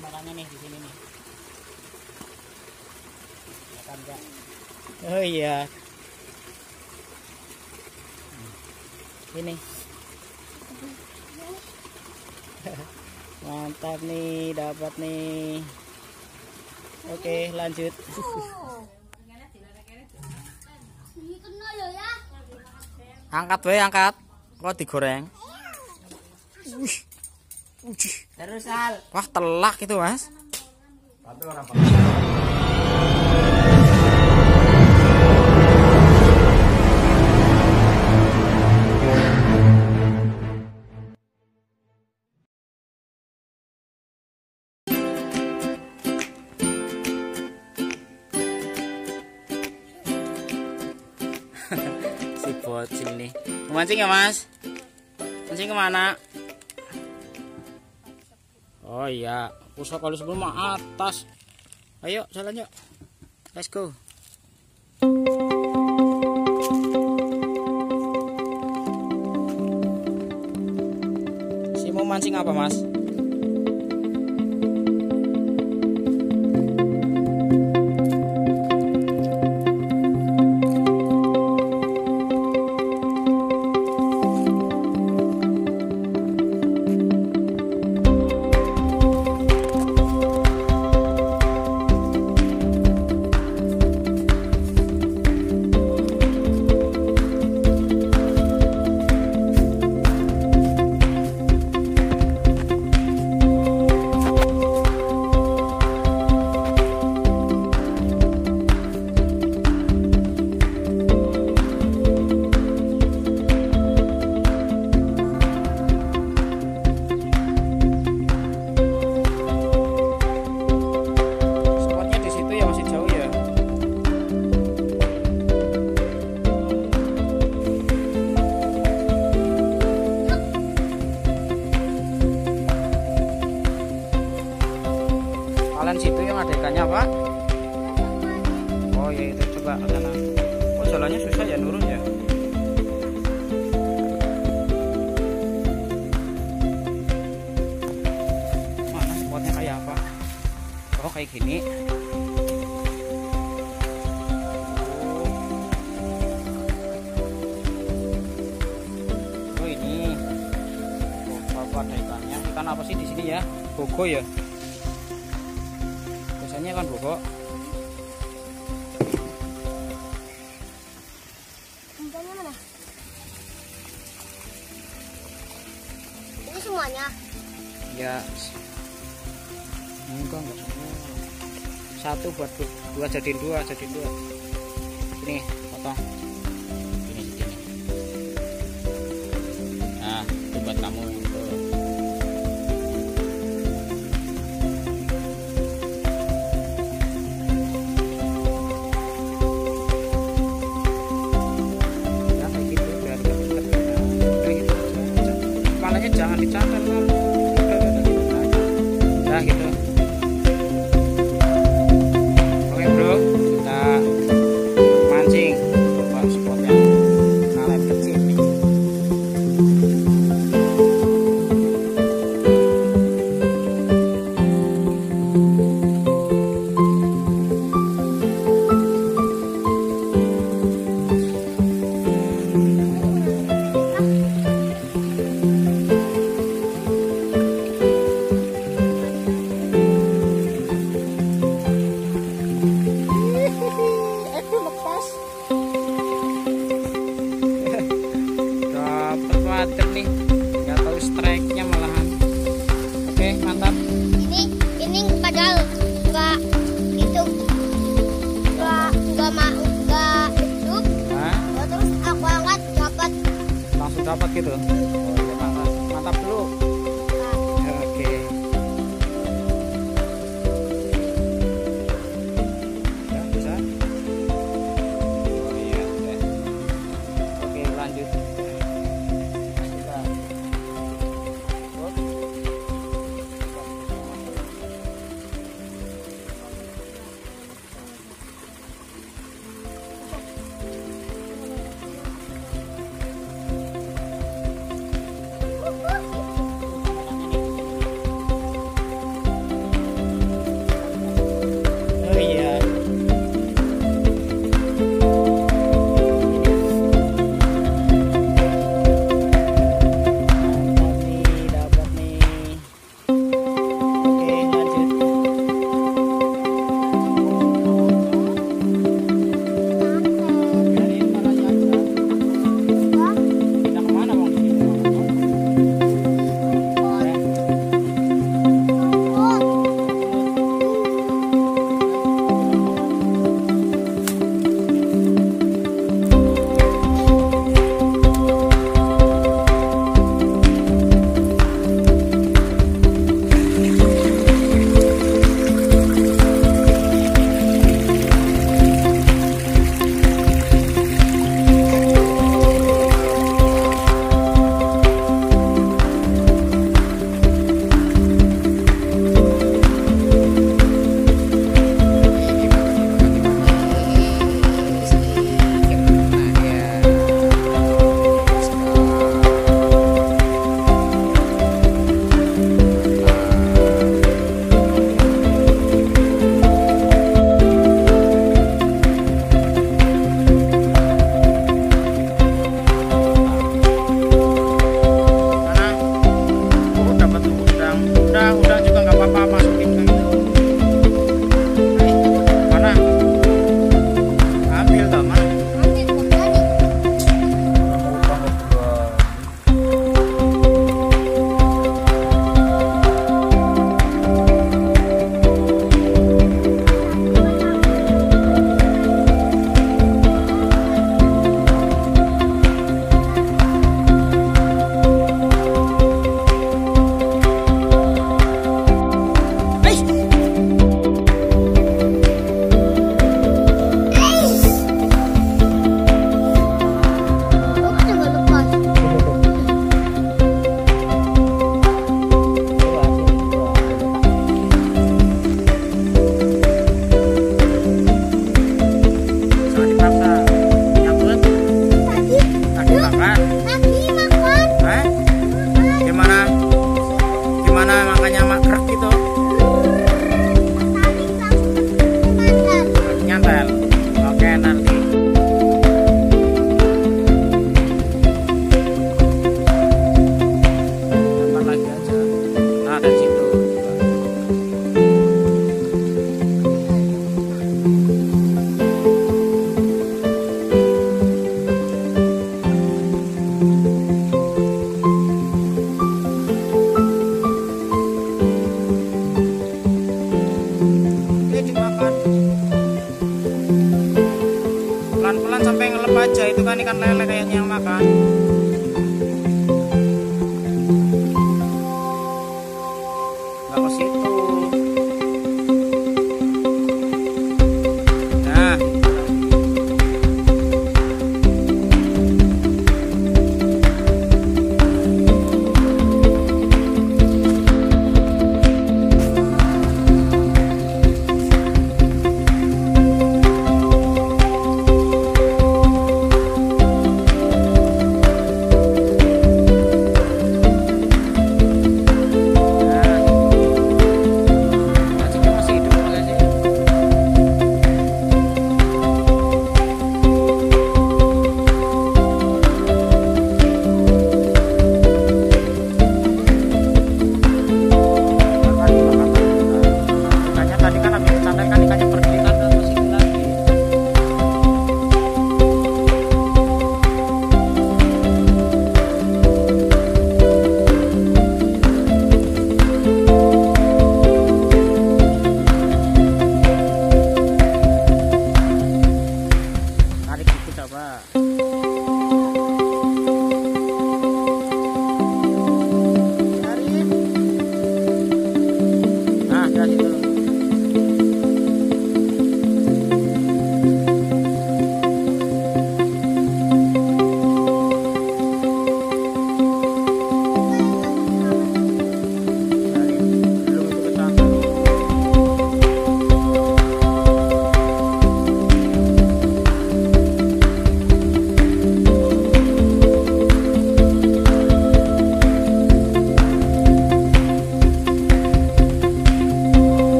kameranya nih di sini nih. Ya kan enggak? Oh iya. Ini. Mantap nih, dapat nih. Oke, lanjut. Angkat wae, angkat. Kok digoreng. Terus Al. Wah, telak itu, Mas. Tapi orang si bocil nih. Mancing ya, Mas? Mancing kemana? Oh iya, pusat kalau sebelum atas. Ayo jalan yuk. Let's go. Si mau mancing apa, Mas? Situ yang ada ikannya apa? Oh ya itu, coba sana. Oh jalannya susah ya, nurun ya. Mana spotnya kayak apa? Oh kayak gini. Oh ini. Oh apa ada ikannya? Ikan apa sih di sini ya? Bogo ya. Biasanya kan bobok. Umpannya mana? Ini semuanya? Ya. Enggak semua. Satu buat dua, jadiin dua. Ini potong. Ini segini. Nah, itu buat kamu itu. Jangan dicangkal kan. Nah gitu. Oke bro, kita mancing. Coba spotnya nelayan kecil nih. Nih, nggak tahu strike-nya malahan. Oke, mantap. Ini padahal nggak itu nggak hidup. Terus aku angkat dapat. Langsung dapat gitu. Oh iya, mantap dulu. Oke. Ya, bisa. Oh iya, oke lanjut.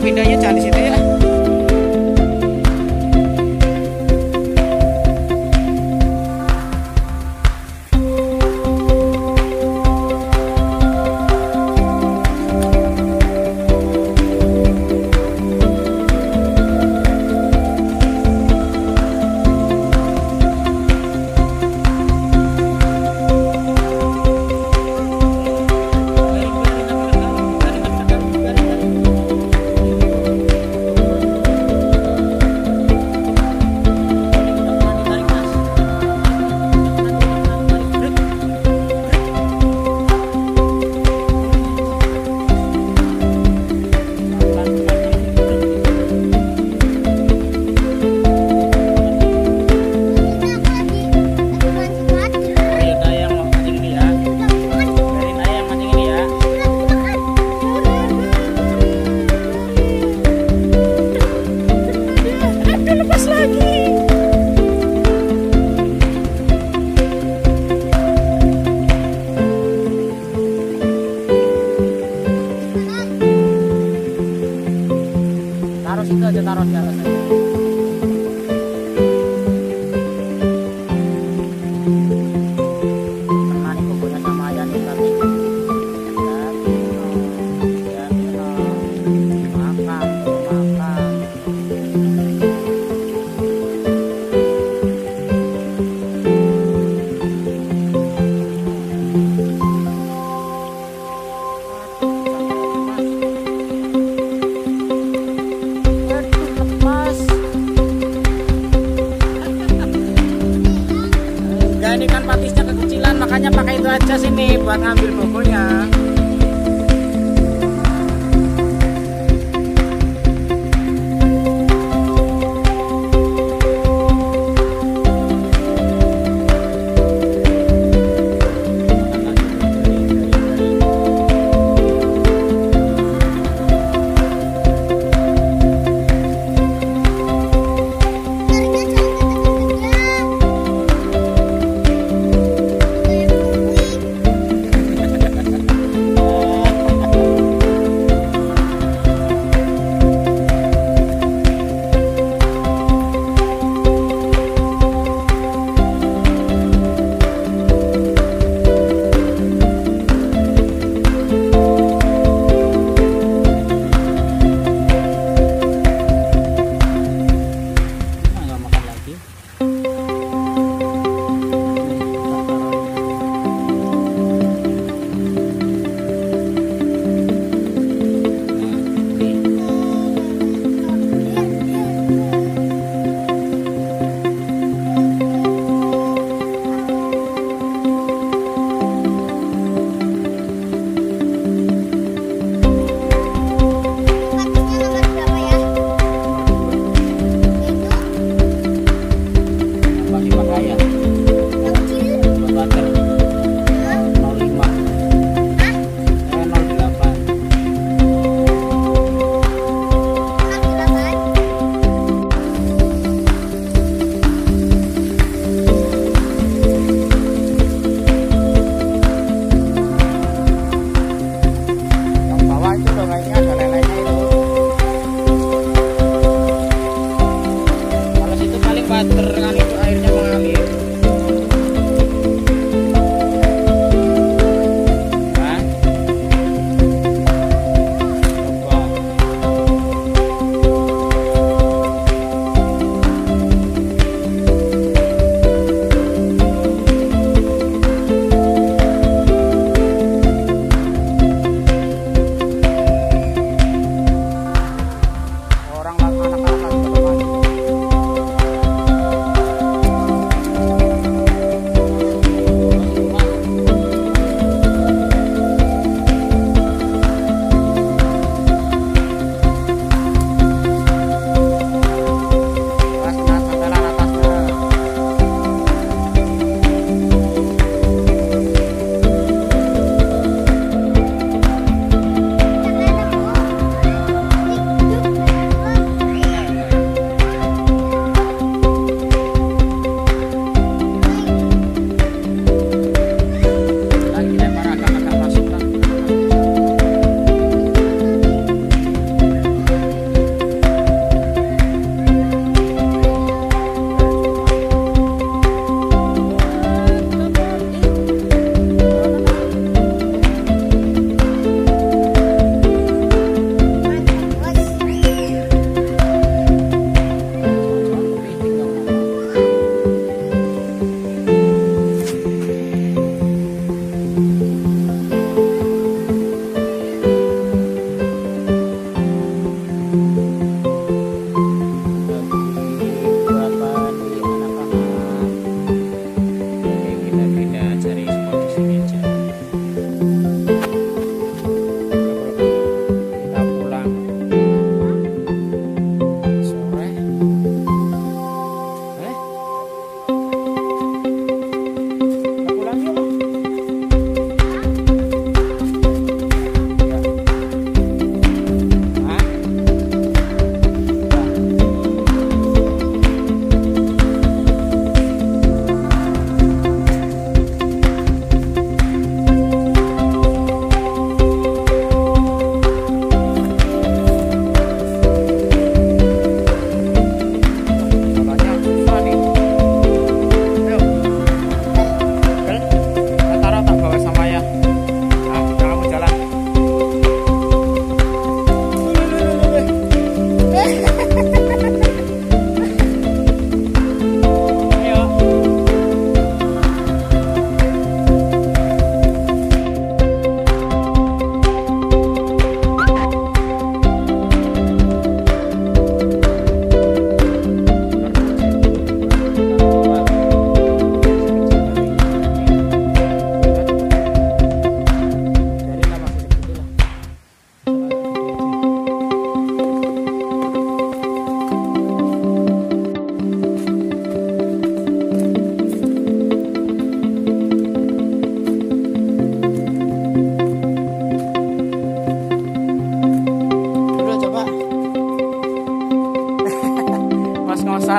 pindahnya jangan di situ ya. Taruh situ aja, taruh di atas aja. Karena ini kubunya sama aja nih tadi. Makan. Ini kan patisnya kekecilan, makanya pakai itu aja sini buat ngambil bumbunya.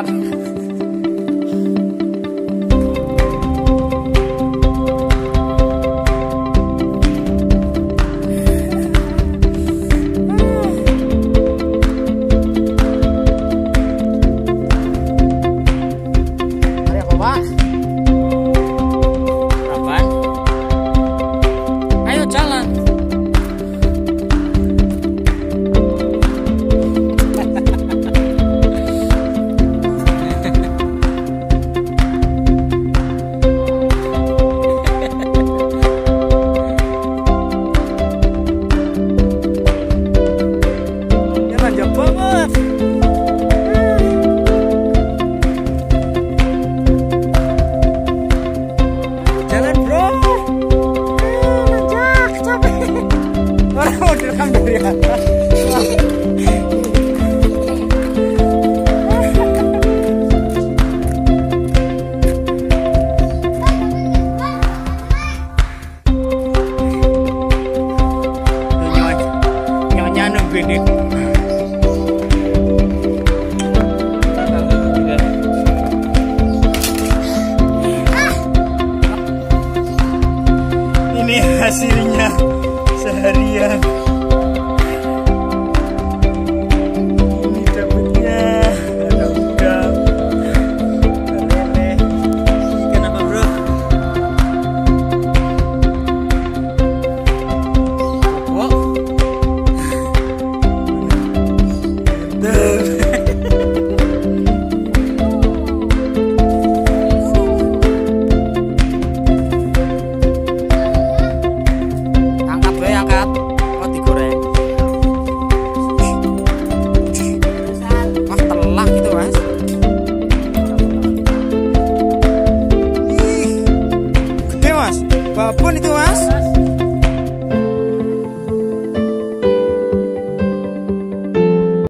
besar. Ini hasilnya seharian. Ini dapatnya ada udang, ada lele. Ikan apa bro? Oh, babon itu mas.